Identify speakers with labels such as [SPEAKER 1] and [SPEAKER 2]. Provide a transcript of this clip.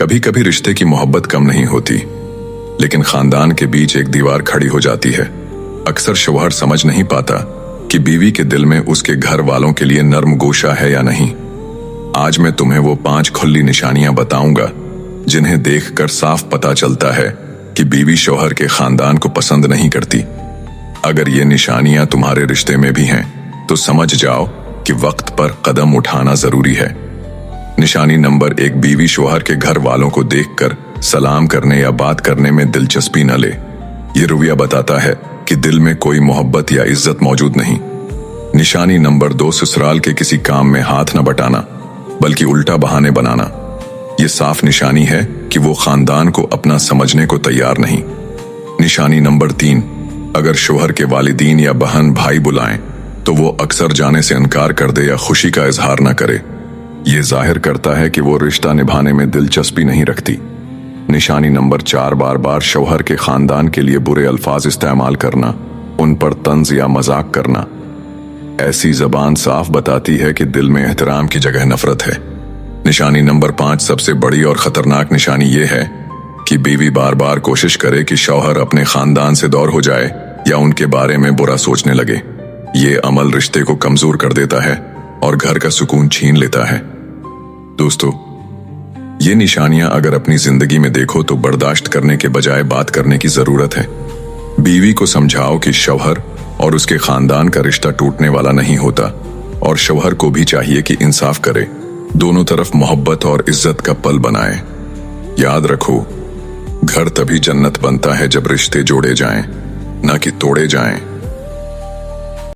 [SPEAKER 1] कभी कभी रिश्ते की मोहब्बत कम नहीं होती, लेकिन खानदान के बीच एक दीवार खड़ी हो जाती है। अक्सर शौहर समझ नहीं पाता कि बीवी के दिल में उसके घर वालों के लिए नर्म गोशा है या नहीं। आज मैं तुम्हें वो 5 खुली निशानियां बताऊंगा जिन्हें देखकर साफ पता चलता है कि बीवी शौहर के खानदान को पसंद नहीं करती। अगर ये निशानियां तुम्हारे रिश्ते में भी हैं, तो समझ जाओ कि वक्त पर कदम उठाना जरूरी है। निशानी नंबर 1, बीवी शौहर के घर वालों को देखकर सलाम करने या बात करने में दिलचस्पी न ले। ये रवैया बताता है कि दिल में कोई मोहब्बत या इज्जत मौजूद नहीं। निशानी नंबर 2, ससुराल के किसी काम में हाथ न बटाना, बल्कि उल्टा बहाने बनाना। ये साफ निशानी है कि वो खानदान को अपना समझने को तैयार नहीं। निशानी नंबर 3, अगर शौहर के वालिदीन या बहन भाई बुलाएं तो वो अक्सर जाने से इनकार कर दे या खुशी का इजहार न करे। ये जाहिर करता है कि वो रिश्ता निभाने में दिलचस्पी नहीं रखती। निशानी नंबर 4, बार बार शौहर के खानदान के लिए बुरे अल्फाज इस्तेमाल करना, उन पर तंज या मजाक करना। ऐसी जबान साफ बताती है कि दिल में एहतराम की जगह नफरत है। निशानी नंबर 5, सबसे बड़ी और खतरनाक निशानी ये है कि बीवी बार बार कोशिश करे कि शौहर अपने खानदान से दूर हो जाए या उनके बारे में बुरा सोचने लगे। ये अमल रिश्ते को कमजोर कर देता है और घर का सुकून छीन लेता है। दोस्तों, ये निशानियां अगर अपनी जिंदगी में देखो तो बर्दाश्त करने के बजाय बात करने की जरूरत है। बीवी को समझाओ कि शौहर और उसके खानदान का रिश्ता टूटने वाला नहीं होता, और शौहर को भी चाहिए कि इंसाफ करे, दोनों तरफ मोहब्बत और इज्जत का पल बनाए। याद रखो, घर तभी जन्नत बनता है जब रिश्ते जोड़े जाएं, ना कि तोड़े जाएं।